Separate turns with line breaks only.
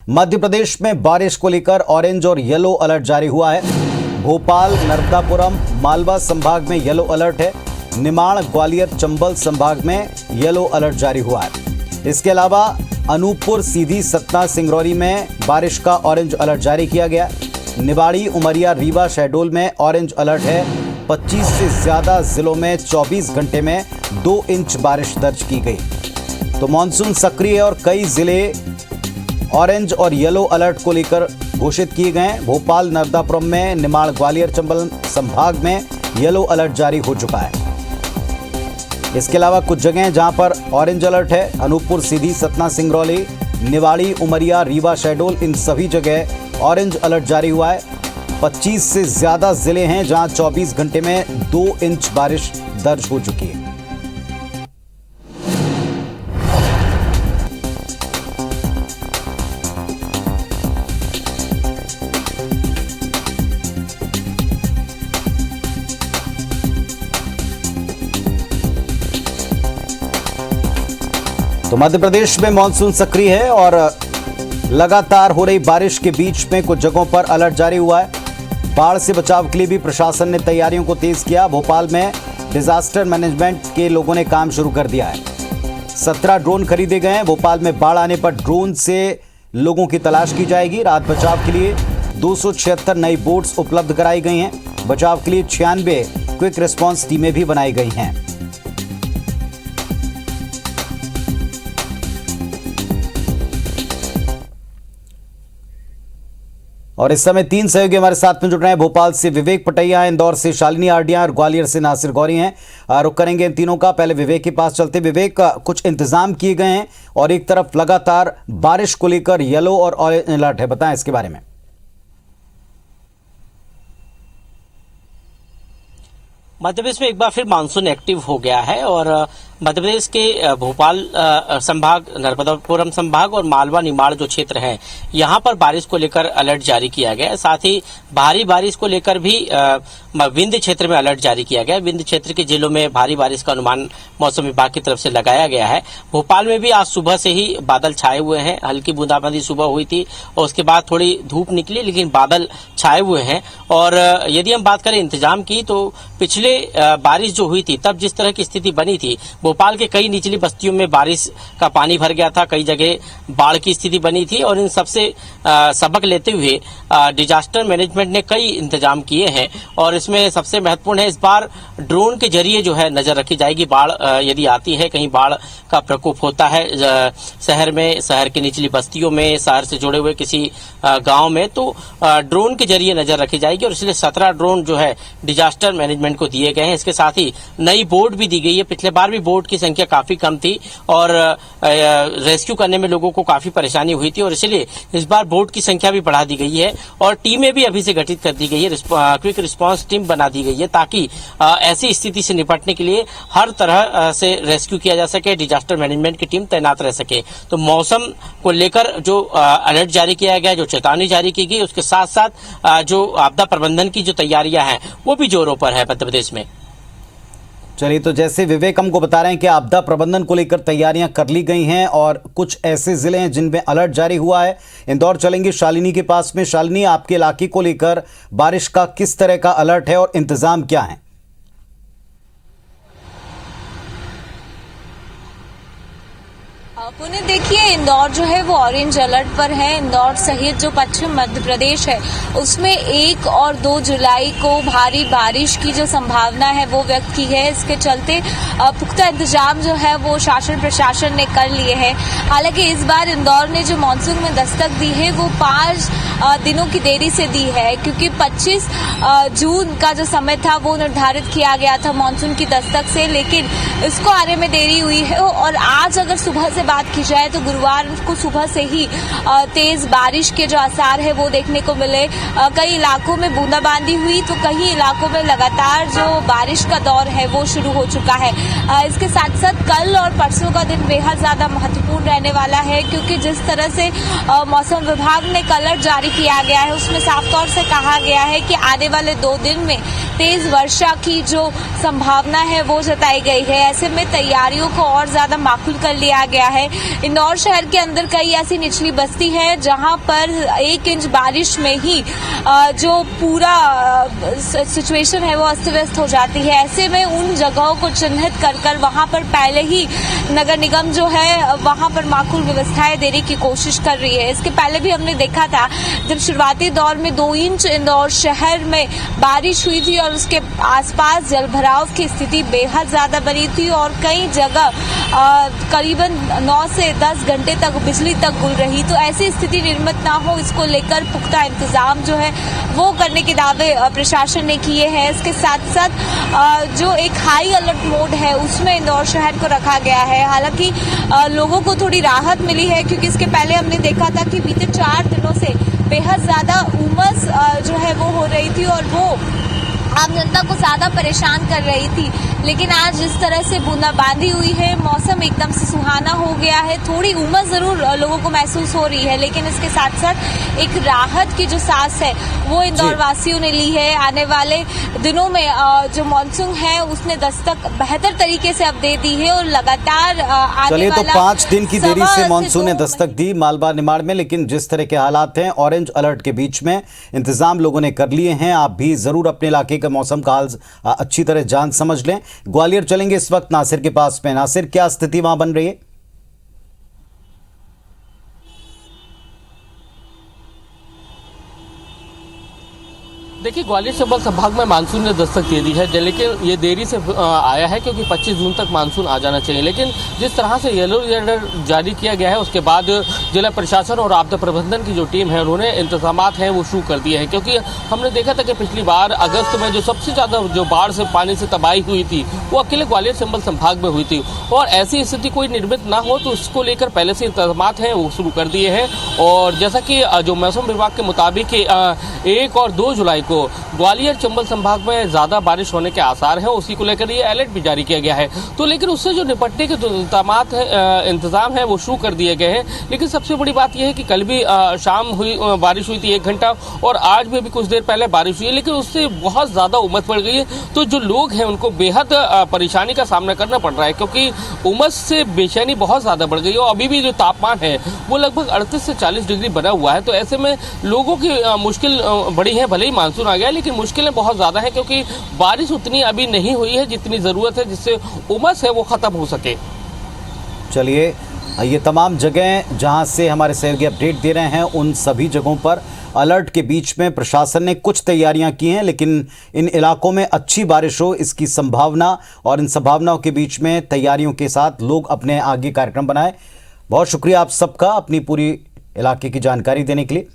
मध्य प्रदेश में बारिश को लेकर ऑरेंज और येलो अलर्ट जारी हुआ है। भोपाल, नर्मदापुरम, मालवा संभाग में येलो अलर्ट है। निमाड़, ग्वालियर, चंबल संभाग में येलो अलर्ट जारी हुआ है। इसके अलावा अनूपपुर, सीधी, सतना, सिंगरौली में बारिश का ऑरेंज अलर्ट जारी किया गया। निवाड़ी, उमरिया, रीवा, शहडोल में ऑरेंज अलर्ट है। 25 से ज्यादा जिलों में 24 घंटे में 2 इंच बारिश दर्ज की गई। तो मानसून सक्रिय है और कई जिले ऑरेंज और येलो अलर्ट को लेकर घोषित किए गए हैं। भोपाल, नर्मदापुरम में, निमाड़, ग्वालियर, चंबल संभाग में येलो अलर्ट जारी हो चुका है। इसके अलावा कुछ जगह जहां पर ऑरेंज अलर्ट है, अनूपपुर, सीधी, सतना, सिंगरौली, निवाड़ी, उमरिया, रीवा, शहडोल, इन सभी जगह ऑरेंज अलर्ट जारी हुआ है। 25 से ज्यादा जिले हैं जहां 24 घंटे में 2 इंच बारिश दर्ज हो चुकी है। तो मध्य प्रदेश में मानसून सक्रिय है और लगातार हो रही बारिश के बीच में कुछ जगहों पर अलर्ट जारी हुआ है। बाढ़ से बचाव के लिए भी प्रशासन ने तैयारियों को तेज किया। भोपाल में डिजास्टर मैनेजमेंट के लोगों ने काम शुरू कर दिया है। 17 ड्रोन खरीदे गए हैं। भोपाल में बाढ़ आने पर ड्रोन से लोगों की तलाश की जाएगी। राहत बचाव के लिए 276 नई बोट्स उपलब्ध कराई गई हैं। बचाव के लिए 96 क्विक रिस्पांस टीमें भी बनाई गई हैं। और इस समय 3 सहयोगी हमारे साथ में जुड़ रहे हैं। भोपाल से विवेक पटैया, इंदौर से शालिनी आरडिया और ग्वालियर से नासिर गौरी हैं। रुक करेंगे इन तीनों का। पहले विवेक के पास चलते। विवेक, कुछ इंतजाम किए गए हैं और एक तरफ लगातार बारिश को लेकर येलो और ऑरेंज अलर्ट है, बताएं इसके बारे में।
मध्य प्रदेश में एक बार फिर मानसून एक्टिव हो गया है और मध्य प्रदेश के भोपाल संभाग, नर्मदापुरम संभाग और मालवा निमाड़ जो क्षेत्र हैं, यहां पर बारिश को लेकर अलर्ट जारी किया गया है। साथ ही भारी बारिश को लेकर भी विंध्य क्षेत्र में अलर्ट जारी किया गया है। विंध्य क्षेत्र के जिलों में भारी बारिश का अनुमान मौसम विभाग की तरफ से लगाया गया है। भोपाल में भी आज सुबह से ही बादल छाए हुए हैं। हल्की बूंदाबांदी सुबह हुई थी और उसके बाद थोड़ी धूप निकली, लेकिन बादल छाए हुए हैं। और यदि हम बात करें इंतजाम की, तो पिछले बारिश जो हुई थी तब जिस तरह की स्थिति बनी थी, भोपाल के कई निचली बस्तियों में बारिश का पानी भर गया था, कई जगह बाढ़ की स्थिति बनी थी। और इन सबसे सबक लेते हुए डिजास्टर मैनेजमेंट ने कई इंतजाम किए हैं और इसमें सबसे महत्वपूर्ण है इस बार ड्रोन के जरिए जो है नजर रखी जाएगी। बाढ़ यदि आती है, कहीं बाढ़ का प्रकोप होता है शहर में, शहर की निचली बस्तियों में, शहर से जुड़े हुए किसी गांव में, तो ड्रोन के जरिए नजर रखी जाएगी। और इसलिए 17 ड्रोन जो है डिजास्टर मैनेजमेंट को दिए गए हैं। इसके साथ ही नई बोट भी दी गई है। पिछले बार भी बोट की संख्या काफी कम थी और रेस्क्यू करने में लोगों को काफी परेशानी हुई थी और इसलिए इस बार बोट की संख्या भी बढ़ा दी गई है और टीमें भी अभी से गठित कर दी गई है। क्विक रिस्पांस टीम बना दी गई है ताकि ऐसी स्थिति से निपटने के लिए हर तरह से रेस्क्यू किया जा सके, डिजास्टर मैनेजमेंट की टीम तैनात रह सके। तो मौसम को लेकर जो अलर्ट जारी किया गया, जो चेतावनी जारी की गई, उसके साथ साथ जो आपदा प्रबंधन की जो तैयारियां हैं वो भी जोरों पर है मध्य प्रदेश में।
चलिए, तो जैसे विवेक हमको बता रहे हैं कि आपदा प्रबंधन को लेकर तैयारियां कर ली गई हैं और कुछ ऐसे जिले हैं जिनमें अलर्ट जारी हुआ है। इंदौर चलेंगे शालिनी के पास में। शालिनी, आपके इलाके को लेकर बारिश का किस तरह का अलर्ट है और इंतजाम क्या है?
पुणे देखिए, इंदौर जो है वो ऑरेंज अलर्ट पर है। इंदौर सहित जो पश्चिम मध्य प्रदेश है उसमें 1 और 2 जुलाई को भारी बारिश की जो संभावना है वो व्यक्त की है। इसके चलते पुख्ता इंतजाम जो है वो शासन प्रशासन ने कर लिए हैं। हालांकि इस बार इंदौर ने जो मानसून में दस्तक दी है वो 5 दिनों की देरी से दी है, क्योंकि 25 जून का जो समय था वो निर्धारित किया गया था मानसून की दस्तक से, लेकिन इसको आने में देरी हुई है। और आज अगर सुबह से बात की जाए तो गुरुवार को सुबह से ही तेज बारिश के जो आसार है वो देखने को मिले। कई इलाकों में बूंदाबांदी हुई तो कई इलाकों में लगातार जो बारिश का दौर है वो शुरू हो चुका है। इसके साथ साथ कल और परसों का दिन बेहद ज्यादा महत्वपूर्ण रहने वाला है, क्योंकि जिस तरह से मौसम विभाग ने अलर्ट जारी किया गया है उसमें साफ तौर से कहा गया है कि आने वाले 2 दिन में तेज वर्षा की जो संभावना है वो जताई गई है। ऐसे में तैयारियों को और ज्यादा माकूल कर लिया गया है। इंदौर शहर के अंदर कई ऐसी निचली बस्ती है जहां पर 1 इंच बारिश में ही जो पूरा सिचुएशन है वो अस्त व्यस्त हो जाती है। ऐसे में उन जगहों को चिन्हित कर वहां पर पहले ही नगर निगम जो है वहां पर माकूल व्यवस्थाएं देने की कोशिश कर रही है। इसके पहले भी हमने देखा था जब शुरुआती दौर में 2 इंच इंदौर शहर में बारिश हुई थी और उसके आसपास जलभराव की स्थिति बेहद ज्यादा बनी थी और कई जगह करीबन 9 से 10 घंटे तक बिजली तक गुल रही। तो ऐसी स्थिति निर्मित ना हो, इसको लेकर पुख्ता इंतजाम जो है वो करने के दावे प्रशासन ने किए हैं। इसके साथ साथ जो एक हाई अलर्ट मोड है उसमें इंदौर शहर को रखा गया है। हालांकि लोगों को थोड़ी राहत मिली है क्योंकि इसके पहले हमने देखा था कि बीते 4 दिनों से बेहद ज्यादा उमस जो है वो हो रही थी और वो आम जनता को ज्यादा परेशान कर रही थी। लेकिन आज जिस तरह से बूंदाबांदी हुई है, मौसम एकदम से सुहाना हो गया है। थोड़ी उमस जरूर लोगों को महसूस हो रही है, लेकिन इसके साथ साथ एक राहत की जो सांस है वो इंदौर वासियों ने ली है। आने वाले दिनों में जो मानसून है उसने दस्तक बेहतर तरीके से अब दे दी है और लगातार आने
चलिए, तो
वाला
5 दिन की देरी से
2
मानसून ने दस्तक दी मालवा निमाड़ में, लेकिन जिस तरह के हालात हैं, ऑरेंज अलर्ट के बीच में इंतजाम लोगों ने कर लिए हैं। आप भी जरूर अपने इलाके के मौसम का हाल अच्छी तरह जान समझ लें। ग्वालियर चलेंगे इस वक्त नासिर के पास में। नासिर, क्या स्थिति वहां बन रही है?
देखिए, ग्वालियर चंबल संभाग में मानसून ने दस्तक दे दी है, लेकिन ये देरी से आया है क्योंकि 25 जून तक मानसून आ जाना चाहिए। लेकिन जिस तरह से येलो अलर्ट जारी किया गया है उसके बाद जिला प्रशासन और आपदा प्रबंधन की जो टीम है उन्होंने इंतजामात हैं वो शुरू कर दिए हैं। क्योंकि हमने देखा था कि पिछली बार अगस्त में जो सबसे ज़्यादा जो बाढ़ से पानी से तबाही हुई थी वो अकेले ग्वालियर चंबल संभाग में हुई थी और ऐसी स्थिति कोई निर्मित ना हो तो इसको लेकर पहले से इंतजामात हैं वो शुरू कर दिए हैं। और जैसा कि जो मौसम विभाग के मुताबिक 1 और 2 जुलाई को ग्वालियर चंबल संभाग में ज्यादा बारिश होने के आसार हैं, उसी को लेकर ये अलर्ट भी जारी किया गया है। तो लेकिन उससे जो निपटने के जो इंतजाम है वो शुरू कर दिए गए हैं। लेकिन सबसे बड़ी बात यह है कि कल भी शाम बारिश हुई थी 1 घंटा और आज भी अभी कुछ देर पहले बारिश हुई है, लेकिन उससे बहुत ज्यादा उमस बढ़ गई है। तो जो लोग हैं उनको बेहद परेशानी का सामना करना पड़ रहा है क्योंकि उमस से बेचैनी बहुत ज्यादा बढ़ गई है और अभी भी जो तापमान है वो लगभग 38 से 40 डिग्री बना हुआ है। तो ऐसे में लोगों की मुश्किल बड़ी है। भले ही मानसून आ गया लेकिन मुश्किलें बहुत ज्यादा है क्योंकि बारिश उतनी अभी नहीं हुई है जितनी जरूरत है जिससे उमस है वो खत्म हो सके।
चलिए, ये तमाम जगह जहां से हमारे सहयोगी अपडेट दे रहे हैं उन सभी जगहों पर अलर्ट के बीच में प्रशासन ने कुछ तैयारियां की हैं, लेकिन इन इलाकों में अच्छी बारिश हो इसकी संभावना और इन संभावनाओं के बीच में तैयारियों के साथ लोग अपने आगे कार्यक्रम बनाएं। बहुत शुक्रिया आप सबका अपनी पूरी इलाके की जानकारी देने के लिए।